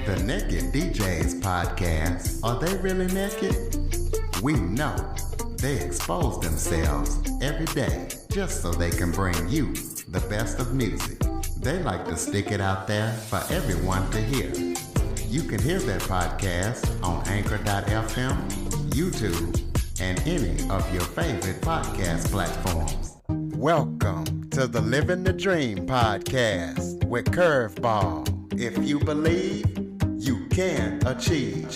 The Naked DJs podcast. Are they really naked? We know they expose themselves every day just so they can bring you the best of music. They like to stick it out there for everyone to hear. You can hear their podcast on Anchor.fm, YouTube, and any of your favorite podcast platforms. Welcome to the Living the Dream podcast with Curveball. If you believe, you can achieve.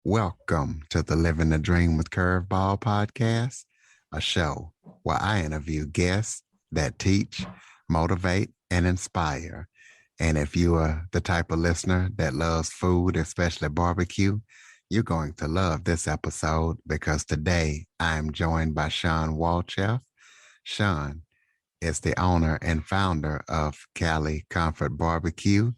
Welcome to the Living the Dream with Curveball podcast, a show where I interview guests that teach, motivate, and inspire. And if you are the type of listener that loves food, especially barbecue, you're going to love this episode because today I am joined by Shawn Walchef. Shawn is the owner and founder of Cali Comfort Barbecue.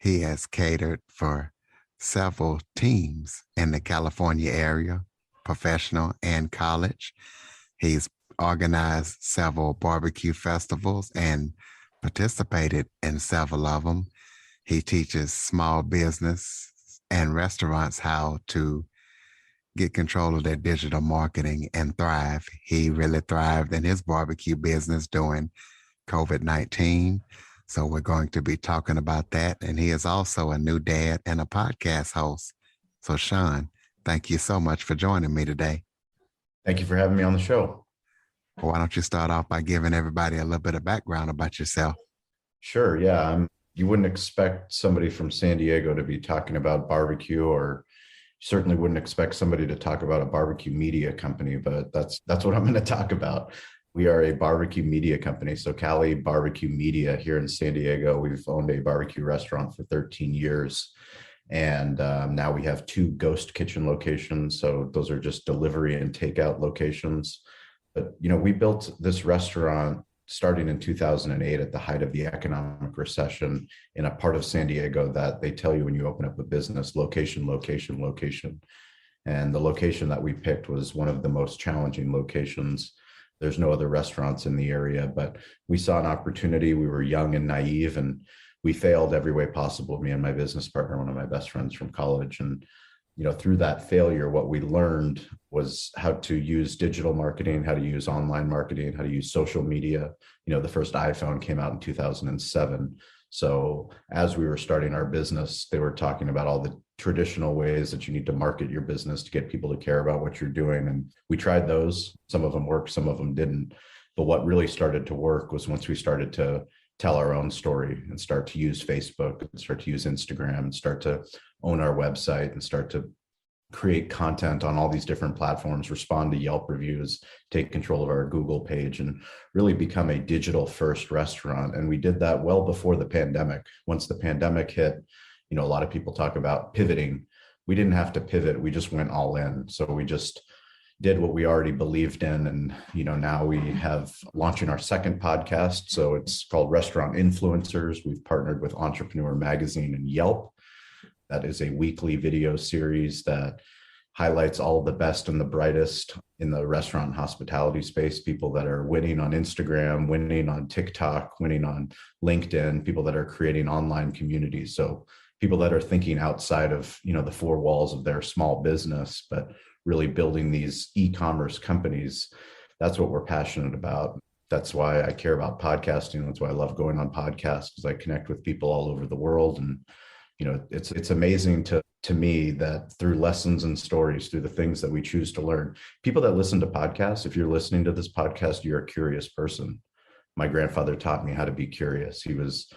He has catered for several teams in the California area, professional and college. He's organized several barbecue festivals and participated in several of them. He teaches small business and restaurants how to get control of their digital marketing and thrive. He really thrived in his barbecue business during COVID-19. So we're going to be talking about that. And he is also a new dad and a podcast host. So Shawn, thank you so much for joining me today. Thank you for having me on the show. Well, why don't you start off by giving everybody a little bit of background about yourself? Sure. Yeah. You wouldn't expect somebody from San Diego to be talking about barbecue, or certainly wouldn't expect somebody to talk about a barbecue media company, but that's what I'm going to talk about. We are a barbecue media company. So Cali Barbecue Media here in San Diego. We've owned a barbecue restaurant for 13 years. And now we have 2 ghost kitchen locations. So those are just delivery and takeout locations. But, we built this restaurant starting in 2008 at the height of the economic recession in a part of San Diego that they tell you when you open up a business, location. And the location that we picked was one of the most challenging locations. There's no other restaurants in the area, but we saw an opportunity. We were young and naive, and we failed every way possible. Me and my business partner, one of my best friends from college. And through that failure, what we learned was how to use digital marketing, how to use online marketing, how to use social media. The first iPhone came out in 2007. So as we were starting our business, they were talking about all the traditional ways that you need to market your business to get people to care about what you're doing. And we tried those. Some of them worked, some of them didn't. But what really started to work was once we started to tell our own story and start to use Facebook and start to use Instagram and start to own our website and start to create content on all these different platforms, respond to Yelp reviews, take control of our Google page, and really become a digital first restaurant. And we did that well before the pandemic. Once the pandemic hit, a lot of people talk about pivoting. We didn't have to pivot. We just went all in. So we just did what we already believed in. And, now we have launching our second podcast. So it's called Restaurant Influencers. We've partnered with Entrepreneur Magazine and Yelp. That is a weekly video series that highlights all of the best and the brightest in the restaurant and hospitality space, people that are winning on Instagram, winning on TikTok, winning on LinkedIn, people that are creating online communities. So people that are thinking outside of, the 4 walls of their small business, but really building these e-commerce companies. That's what we're passionate about. That's why I care about podcasting. That's why I love going on podcasts, because I connect with people all over the world. And, it's amazing to me that through lessons and stories, through the things that we choose to learn, people that listen to podcasts, if you're listening to this podcast, you're a curious person. My grandfather taught me how to be curious. He was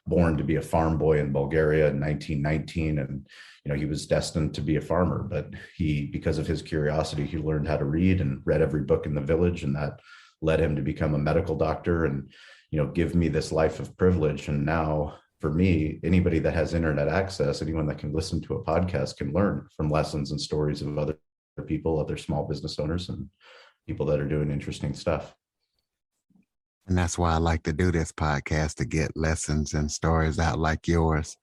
born to be a farm boy in Bulgaria in 1919. And, he was destined to be a farmer, but because of his curiosity, he learned how to read and read every book in the village. And that led him to become a medical doctor and, give me this life of privilege. And now for me, anybody that has internet access, anyone that can listen to a podcast can learn from lessons and stories of other people, other small business owners, and people that are doing interesting stuff. And that's why I like to do this podcast, to get lessons and stories out like yours.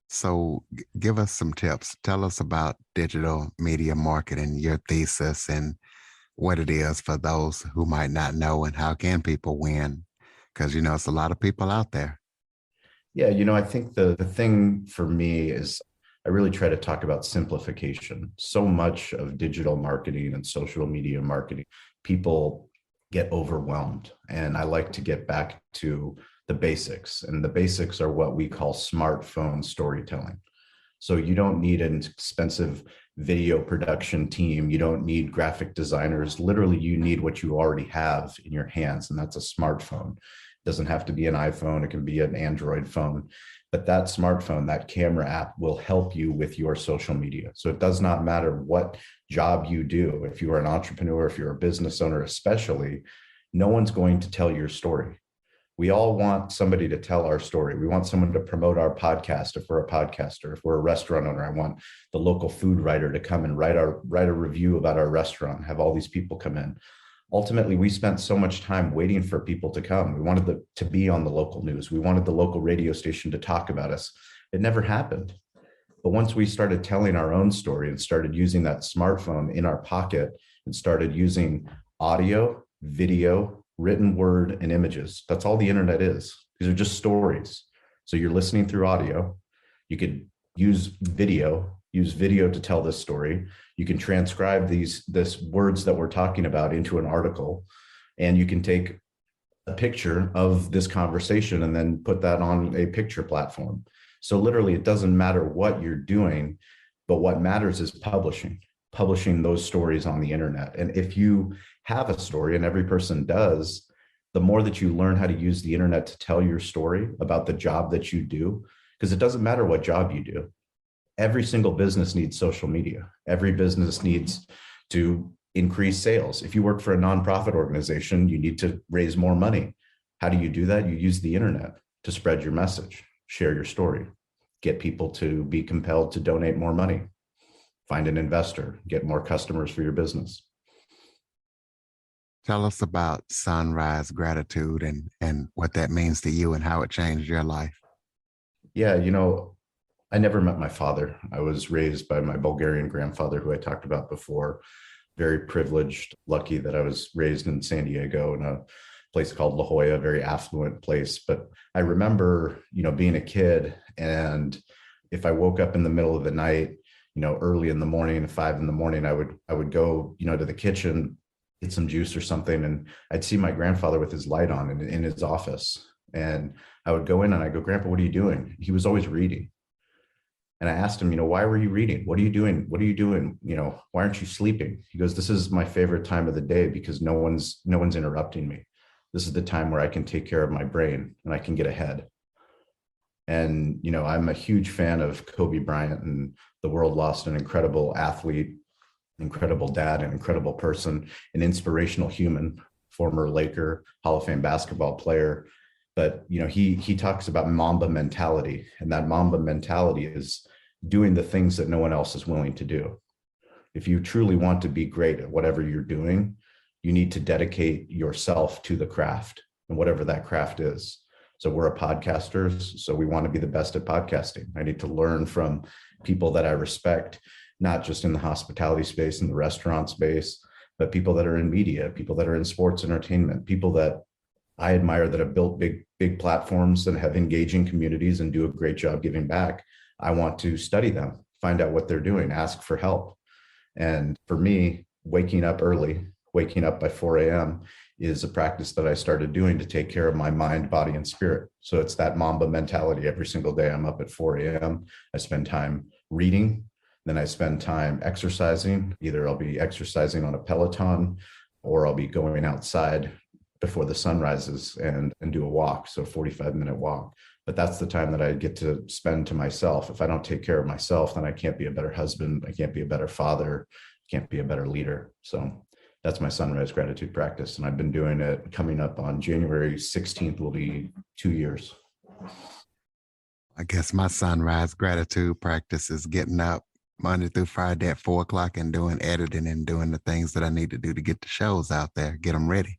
So give us some tips. Tell us about digital media marketing, your thesis, and what it is for those who might not know, and how can people win? Because, it's a lot of people out there. Yeah, I think the thing for me is I really try to talk about simplification. So much of digital marketing and social media marketing, people get overwhelmed. And I like to get back to the basics. And the basics are what we call smartphone storytelling. So you don't need an expensive video production team. You don't need graphic designers. Literally, you need what you already have in your hands, and that's a smartphone. It doesn't have to be an iPhone. It can be an Android phone. But that smartphone, that camera app will help you with your social media. So it does not matter what job you do. If you are an entrepreneur, if you're a business owner, especially, no one's going to tell your story. We all want somebody to tell our story. We want someone to promote our podcast. If we're a podcaster, if we're a restaurant owner, I want the local food writer to come and write a review about our restaurant, have all these people come in. Ultimately, we spent so much time waiting for people to come. We wanted to be on the local news. We wanted the local radio station to talk about us. It never happened. But once we started telling our own story and started using that smartphone in our pocket and started using audio, video, written word, and images. That's all the internet is. These are just stories. So you're listening through audio. You could use video to tell this story. You can transcribe these words that we're talking about into an article, and you can take a picture of this conversation and then put that on a picture platform. So literally, it doesn't matter what you're doing, but what matters is publishing those stories on the internet. And if you have a story, and every person does, the more that you learn how to use the internet to tell your story about the job that you do, because it doesn't matter what job you do. Every single business needs social media. Every business needs to increase sales. If you work for a nonprofit organization, you need to raise more money. How do you do that? You use the internet to spread your message, share your story, get people to be compelled to donate more money, find an investor, get more customers for your business. Tell us about Sunrise Gratitude and what that means to you and how it changed your life. Yeah, I never met my father. I was raised by my Bulgarian grandfather, who I talked about before. Very privileged, lucky that I was raised in San Diego in a place called La Jolla, a very affluent place. But I remember, being a kid, and if I woke up in the middle of the night, early in the morning, 5 a.m, I would go, to the kitchen, get some juice or something, and I'd see my grandfather with his light on in his office. And I would go in and I go, "Grandpa, what are you doing?" He was always reading. And I asked him, why were you reading? What are you doing? What are you doing? Why aren't you sleeping? He goes, "This is my favorite time of the day because no one's interrupting me. This is the time where I can take care of my brain and I can get ahead." And, I'm a huge fan of Kobe Bryant, and the world lost an incredible athlete, incredible dad, an incredible person, an inspirational human, former Laker, Hall of Fame basketball player. But, he talks about Mamba mentality, and that Mamba mentality is doing the things that no one else is willing to do. If you truly want to be great at whatever you're doing, you need to dedicate yourself to the craft, and whatever that craft is. So we're a podcasters, so we want to be the best at podcasting. I need to learn from people that I respect, not just in the hospitality space, in the restaurant space, but people that are in media, people that are in sports entertainment, people that I admire that have built big platforms and have engaging communities and do a great job giving back. I want to study them, find out what they're doing, ask for help. And for me, waking up early, waking up by 4 a.m. is a practice that I started doing to take care of my mind, body, and spirit. So it's that Mamba mentality. Every single day I'm up at 4 a.m. I spend time reading, then I spend time exercising. Either I'll be exercising on a Peloton or I'll be going outside before the sun rises and do a walk. So 45-minute walk. But that's the time that I get to spend to myself. If I don't take care of myself, then I can't be a better husband. I can't be a better father. I can't be a better leader. So that's my sunrise gratitude practice. And I've been doing it. Coming up on January 16th will be 2 years. I guess my sunrise gratitude practice is getting up Monday through Friday at 4 o'clock and doing editing and doing the things that I need to do to get the shows out there, get them ready.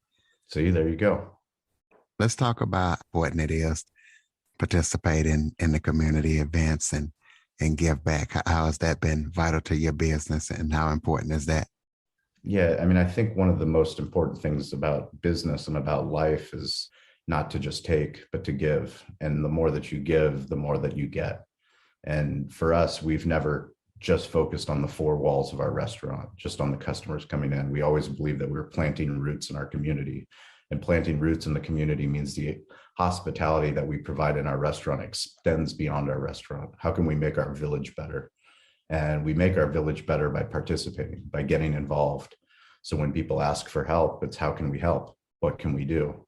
See, there you go. Let's talk about how important it is to participate in the community events and give back. How has that been vital to your business, and how important is that? Yeah, I mean, I think one of the most important things about business and about life is not to just take, but to give. And the more that you give, the more that you get. And for us, we've never just focused on the four walls of our restaurant, just on the customers coming in. We always believe that we're planting roots in our community. And planting roots in the community means the hospitality that we provide in our restaurant extends beyond our restaurant. How can we make our village better? And we make our village better by participating, by getting involved. So when people ask for help, it's how can we help? What can we do?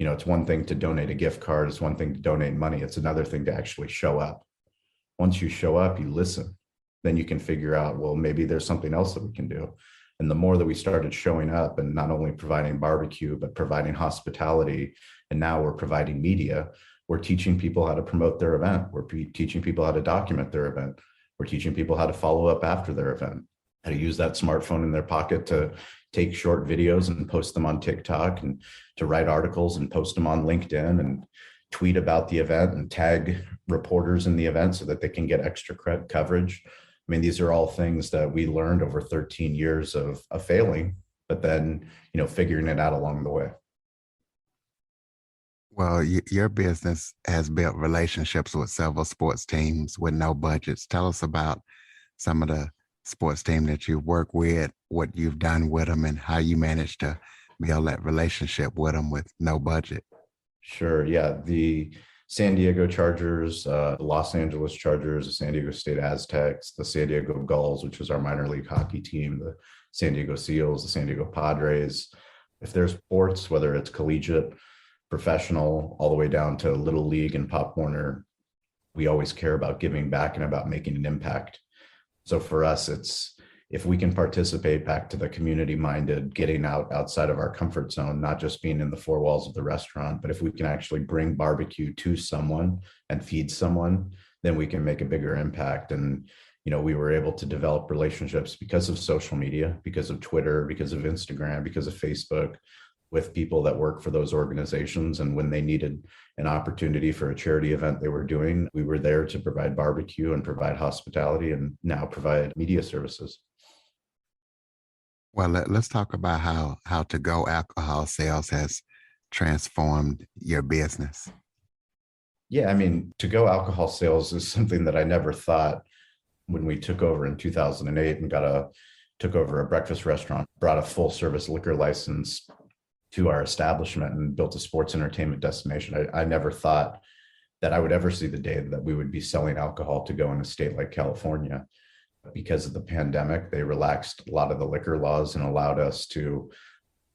You know, it's one thing to donate a gift card, it's one thing to donate money, it's another thing to actually show up. Once you show up, you listen. Then you can figure out, well, maybe there's something else that we can do. And the more that we started showing up and not only providing barbecue, but providing hospitality, and now we're providing media, we're teaching people how to promote their event. We're teaching people how to document their event. We're teaching people how to follow up after their event, how to use that smartphone in their pocket to take short videos and post them on TikTok, and to write articles and post them on LinkedIn, and tweet about the event and tag reporters in the event so that they can get extra coverage. I mean, these are all things that we learned over 13 years of failing, but then, figuring it out along the way. Well, your business has built relationships with several sports teams with no budgets. Tell us about some of the sports team that you work with, what you've done with them, and how you managed to build that relationship with them with no budget. Sure. Yeah. The San Diego Chargers, the Los Angeles Chargers, the San Diego State Aztecs, the San Diego Gulls, which is our minor league hockey team, the San Diego Seals, the San Diego Padres. If there's sports, whether it's collegiate, professional, all the way down to Little League and Pop Warner, we always care about giving back and about making an impact. So for us, it's if we can participate, back to the community minded, getting outside of our comfort zone, not just being in the four walls of the restaurant, but if we can actually bring barbecue to someone and feed someone, then we can make a bigger impact. And, we were able to develop relationships because of social media, because of Twitter, because of Instagram, because of Facebook, with people that work for those organizations. And when they needed an opportunity for a charity event they were doing, we were there to provide barbecue and provide hospitality and now provide media services. Well, let's talk about how to-go alcohol sales has transformed your business. Yeah, I mean, to-go alcohol sales is something that I never thought when we took over in 2008 and took over a breakfast restaurant, brought a full service liquor license to our establishment and built a sports entertainment destination. I never thought that I would ever see the day that we would be selling alcohol to go in a state like California. Because of the pandemic, they relaxed a lot of the liquor laws and allowed us to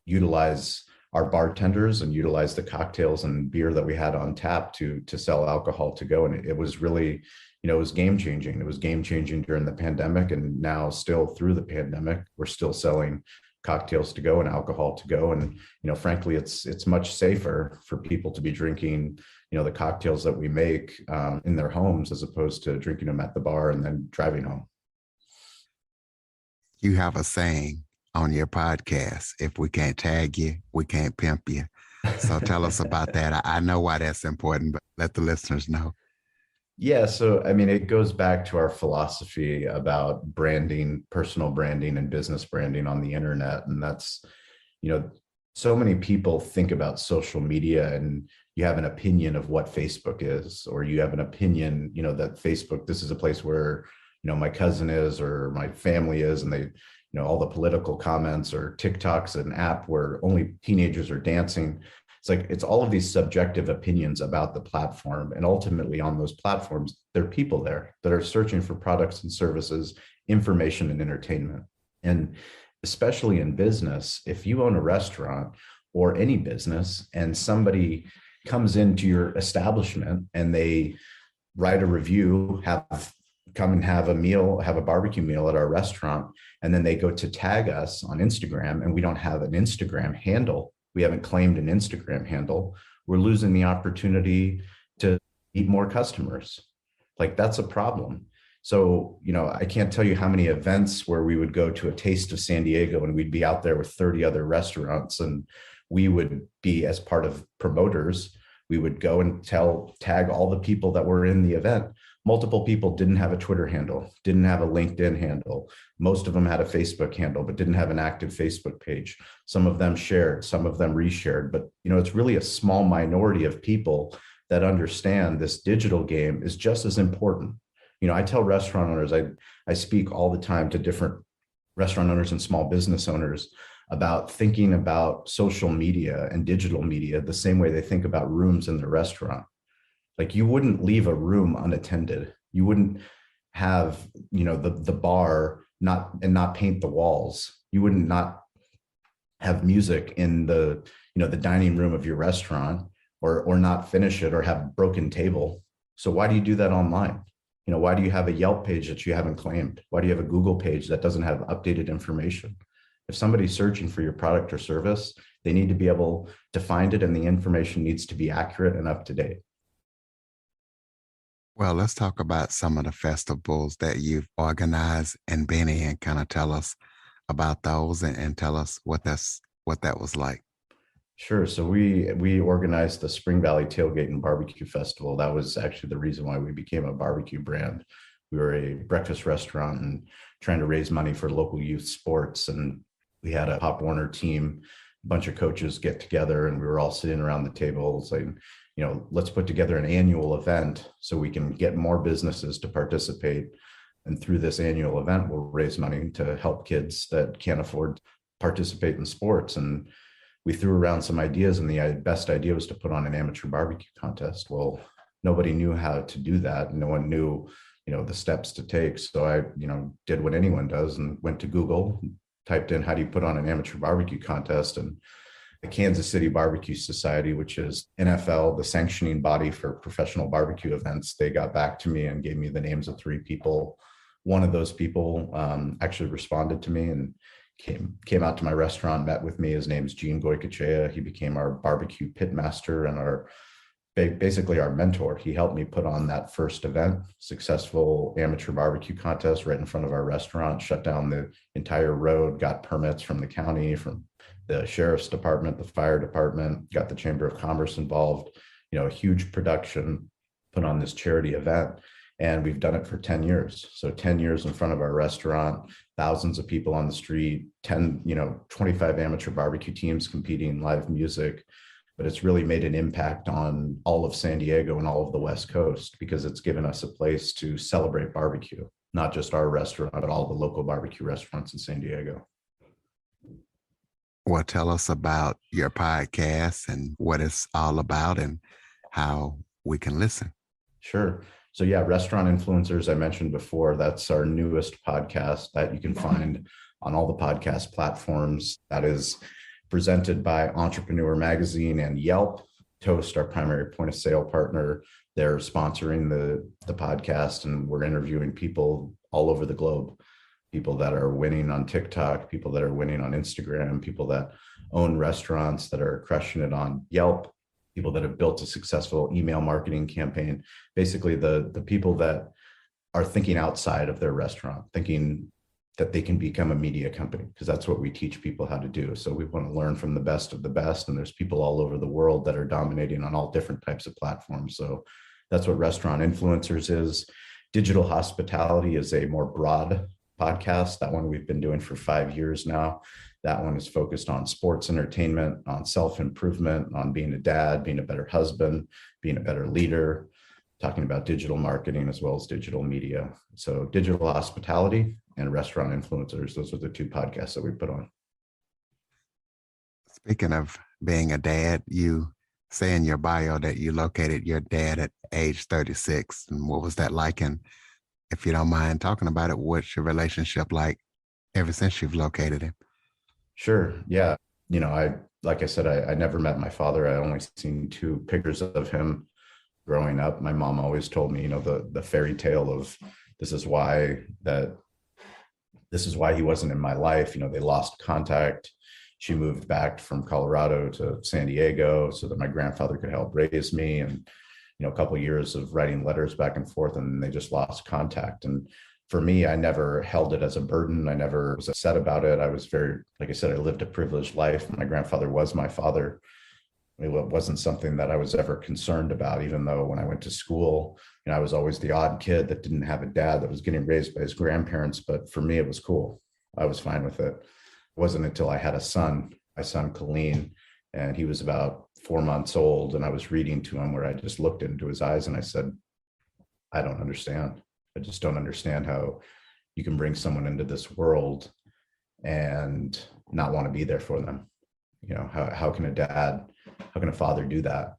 utilize our bartenders and utilize the cocktails and beer that we had on tap to sell alcohol to go. And it was really, it was game changing. It was game changing during the pandemic, and now still through the pandemic, we're still selling cocktails to go and alcohol to go. And, frankly, it's much safer for people to be drinking, the cocktails that we make in their homes as opposed to drinking them at the bar and then driving home. You have a saying on your podcast: if we can't tag you, we can't pimp you. So tell us about that. I know why that's important, but let the listeners know. Yeah. So, I mean, it goes back to our philosophy about branding, personal branding and business branding on the internet. And that's, so many people think about social media and you have an opinion of what Facebook is, or you have an opinion, that Facebook, this is a place where, my cousin is, or my family is, and they, all the political comments, or TikTok's an app where only teenagers are dancing. It's all of these subjective opinions about the platform. And ultimately on those platforms, there are people there that are searching for products and services, information and entertainment. And especially in business, if you own a restaurant or any business and somebody comes into your establishment and they write a review, come and have a barbecue meal at our restaurant, and then they go to tag us on Instagram and we don't have an Instagram handle, we haven't claimed an Instagram handle, we're losing the opportunity to meet more customers. That's a problem. So, I can't tell you how many events where we would go to a Taste of San Diego and we'd be out there with 30 other restaurants, and we would be, as part of promoters, we would go and tag all the people that were in the event. multiple people didn't have a Twitter handle, didn't have a LinkedIn handle. Most of them had a Facebook handle, but didn't have an active Facebook page. Some of them shared, some of them reshared, but it's really a small minority of people that understand this digital game is just as important. I tell restaurant owners, I speak all the time to different restaurant owners and small business owners about thinking about social media and digital media the same way they think about rooms in their restaurant. Like, you wouldn't leave a room unattended. You wouldn't have, the bar not paint the walls. You wouldn't not have music in the dining room of your restaurant, or not finish it, or have a broken table. So why do you do that online? Why do you have a Yelp page that you haven't claimed? Why do you have a Google page that doesn't have updated information? If somebody's searching for your product or service, they need to be able to find it, and the information needs to be accurate and up to date. Well, let's talk about some of the festivals that you've organized and been in. Kind of tell us about those, and tell us what that was like. Sure. So we organized the Spring Valley Tailgate and Barbecue Festival. That was actually the reason why we became a barbecue brand. We were a breakfast restaurant and trying to raise money for local youth sports. And we had a Pop Warner team, a bunch of coaches get together, and we were all sitting around the table saying, let's put together an annual event so we can get more businesses to participate. And through this annual event, we'll raise money to help kids that can't afford to participate in sports. And we threw around some ideas, and the best idea was to put on an amateur barbecue contest. Well, nobody knew how to do that. No one knew, the steps to take. So I, did what anyone does and went to Google, typed in, how do you put on an amateur barbecue contest? And the Kansas City Barbecue Society, which is NFL, the sanctioning body for professional barbecue events, they got back to me and gave me the names of 3 people. One of those people actually responded to me and came out to my restaurant, met with me. His name's Gene Goycochea. He became our barbecue pit master and basically our mentor. He helped me put on that first event, successful amateur barbecue contest right in front of our restaurant, shut down the entire road, got permits from the county, from the sheriff's department, the fire department, got the Chamber of Commerce involved, a huge production, put on this charity event. And we've done it for 10 years. So 10 years in front of our restaurant, thousands of people on the street, 25 amateur barbecue teams competing, live music. But it's really made an impact on all of San Diego and all of the West Coast, because it's given us a place to celebrate barbecue, not just our restaurant, but all the local barbecue restaurants in San Diego. Well, tell us about your podcast and what it's all about and how we can listen. Sure. So yeah, Restaurant Influencers, I mentioned before, that's our newest podcast that you can find on all the podcast platforms. That is presented by Entrepreneur Magazine and Yelp. Toast, our primary point of sale partner, they're sponsoring the podcast, and we're interviewing people all over the globe. People that are winning on TikTok, people that are winning on Instagram, people that own restaurants that are crushing it on Yelp, people that have built a successful email marketing campaign, basically the people that are thinking outside of their restaurant, thinking that they can become a media company, because that's what we teach people how to do. So we want to learn from the best of the best, and there's people all over the world that are dominating on all different types of platforms. So that's what Restaurant Influencers is. Digital Hospitality is a more broad podcast. That one we've been doing for 5 years now. That one is focused on sports entertainment, on self-improvement, on being a dad, being a better husband, being a better leader, talking about digital marketing as well as digital media. So Digital Hospitality and Restaurant Influencers, those are the 2 podcasts that we put on. Speaking of being a dad, you say in your bio that you located your dad at age 36. And what was that like? And if you don't mind talking about it, what's your relationship like ever since you've located him? Sure. Yeah. Like I said, I never met my father. I only seen 2 pictures of him growing up. My mom always told me, the fairy tale of this is why he wasn't in my life. They lost contact. She moved back from Colorado to San Diego so that my grandfather could help raise me. And, a couple of years of writing letters back and forth, and they just lost contact. And for me, I never held it as a burden. I never was upset about it. I was like I said, I lived a privileged life. My grandfather was my father. It wasn't something that I was ever concerned about, even though when I went to school, I was always the odd kid that didn't have a dad, that was getting raised by his grandparents. But for me, it was cool. I was fine with it. It wasn't until I had a son, my son, Colleen, and he was about 4 months old. And I was reading to him where I just looked into his eyes and I said, I don't understand. I just don't understand how you can bring someone into this world and not want to be there for them. How can a father do that?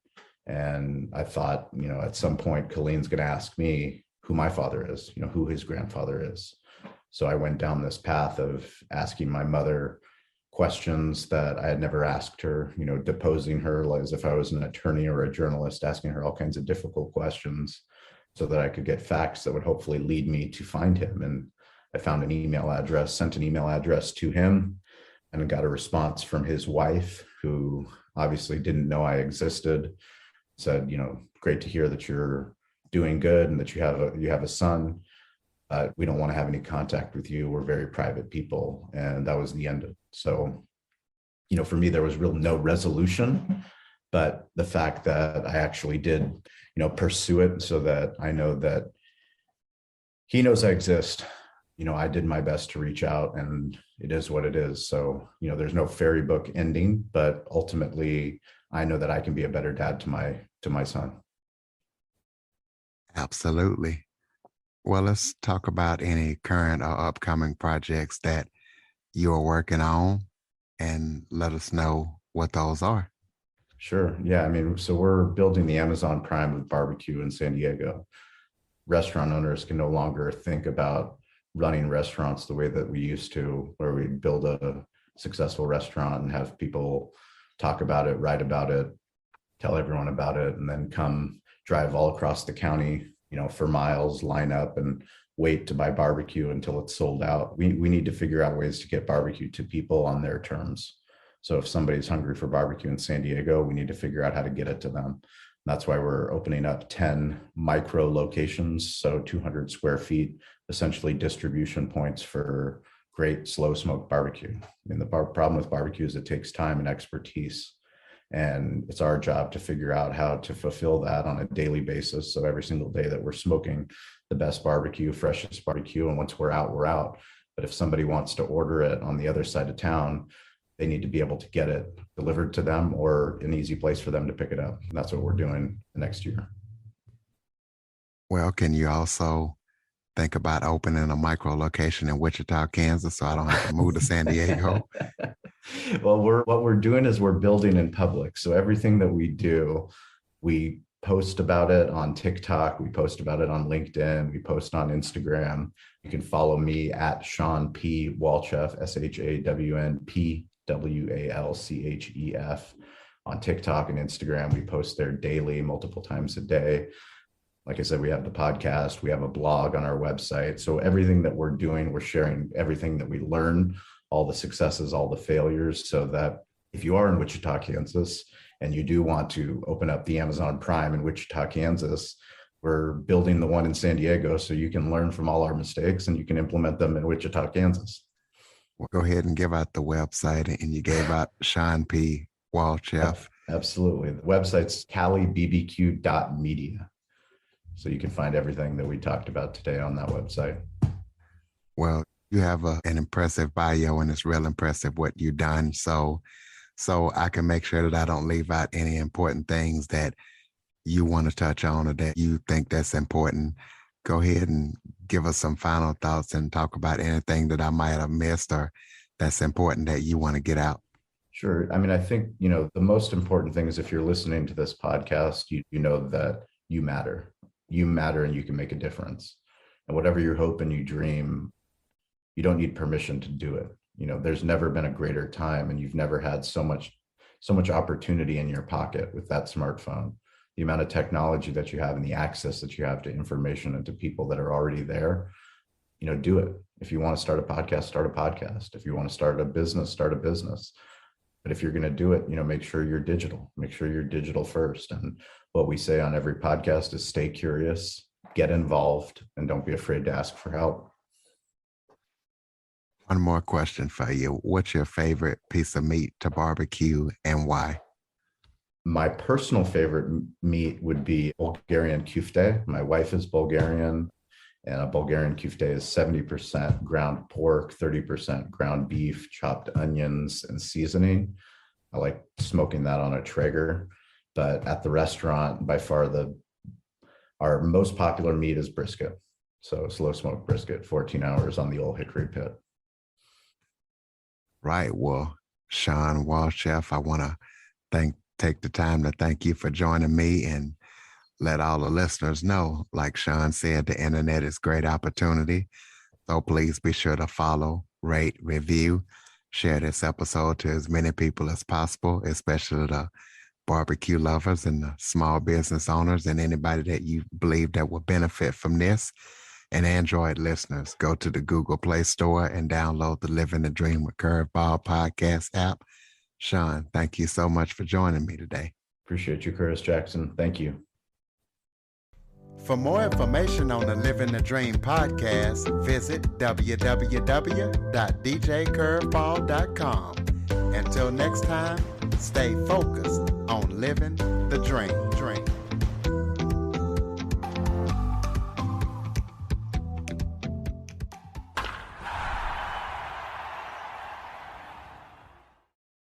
And I thought, at some point, Colleen's going to ask me who my father is, who his grandfather is. So I went down this path of asking my mother questions that I had never asked her, deposing her as if I was an attorney or a journalist, asking her all kinds of difficult questions so that I could get facts that would hopefully lead me to find him. And I found an email address, sent an email address to him, and got a response from his wife, who obviously didn't know I existed. Said, great to hear that you're doing good and that you have a son. We don't want to have any contact with you. We're very private people. And that was the end of it. So, for me, there was no resolution, but the fact that I actually did, pursue it so that I know that he knows I exist. I did my best to reach out, and it is what it is. So, there's no fairy book ending, but ultimately I know that I can be a better dad to my son. Absolutely. Well, let's talk about any current or upcoming projects that you're working on and let us know what those are. Sure. Yeah. I mean, so we're building the Amazon Prime of barbecue in San Diego. Restaurant owners can no longer think about running restaurants the way that we used to, where we build a successful restaurant and have people talk about it, write about it, tell everyone about it, and then come drive all across the county, for miles, line up and wait to buy barbecue until it's sold out. We need to figure out ways to get barbecue to people on their terms. So if somebody's hungry for barbecue in San Diego, we need to figure out how to get it to them. That's why we're opening up 10 micro locations, so 200 square feet, essentially distribution points for great slow smoke barbecue. I mean, the problem with barbecue is it takes time and expertise. And it's our job to figure out how to fulfill that on a daily basis. So every single day that we're smoking the best barbecue, freshest barbecue, and once we're out, we're out. But if somebody wants to order it on the other side of town, they need to be able to get it delivered to them or an easy place for them to pick it up. And that's what we're doing the next year. Well, can you also think about opening a micro location in Wichita, Kansas, so I don't have to move to San Diego? Well, what we're doing is we're building in public. So everything that we do, we post about it on TikTok, we post about it on LinkedIn, we post on Instagram. You can follow me at Shawn P. Walchef, ShawnPWalchef on TikTok and Instagram. We post there daily, multiple times a day. Like I said, we have the podcast, we have a blog on our website. So everything that we're doing, we're sharing everything that we learn, all the successes, all the failures, so that if you are in Wichita, Kansas, and you do want to open up the Amazon Prime in Wichita, Kansas, we're building the one in San Diego so you can learn from all our mistakes and you can implement them in Wichita, Kansas. We'll go ahead and give out the website, and you gave out Shawn P. Walchef. Absolutely. The website's calibbq.media. So you can find everything that we talked about today on that website. Well, you have an impressive bio, and it's real impressive what you've done. So I can make sure that I don't leave out any important things that you want to touch on or that you think that's important. Go ahead and give us some final thoughts and talk about anything that I might have missed or that's important that you want to get out. Sure. I mean, I think, the most important thing is if you're listening to this podcast, you know that you matter. You matter and you can make a difference. And whatever you hope and you dream, you don't need permission to do it. There's never been a greater time, and you've never had so much opportunity in your pocket with that smartphone. The amount of technology that you have and the access that you have to information and to people that are already there, do it. If you want to start a podcast, start a podcast. If you want to start a business, start a business. But if you're going to do it, make sure you're digital. Make sure you're digital first. And what we say on every podcast is stay curious, get involved, and don't be afraid to ask for help. One more question for you. What's your favorite piece of meat to barbecue and why? My personal favorite meat would be Bulgarian kufte. My wife is Bulgarian, and a Bulgarian kufte is 70% ground pork, 30% ground beef, chopped onions, and seasoning. I like smoking that on a Traeger. But at the restaurant, by far our most popular meat is brisket. So slow smoke brisket, 14 hours on the old hickory pit. Right. Well, Shawn Walchef, I want to take the time to thank you for joining me and let all the listeners know, like Shawn said, the internet is a great opportunity. So please be sure to follow, rate, review, share this episode to as many people as possible, especially the barbecue lovers and the small business owners and anybody that you believe that will benefit from this. And Android listeners, go to the Google Play Store and download the Living the Dream with Curveball podcast app. Shawn, thank you so much for joining me today. Appreciate you, Curtis Jackson. Thank you. For more information on the Living the Dream podcast, visit www.djcurveball.com. Until next time, stay focused on living the dream.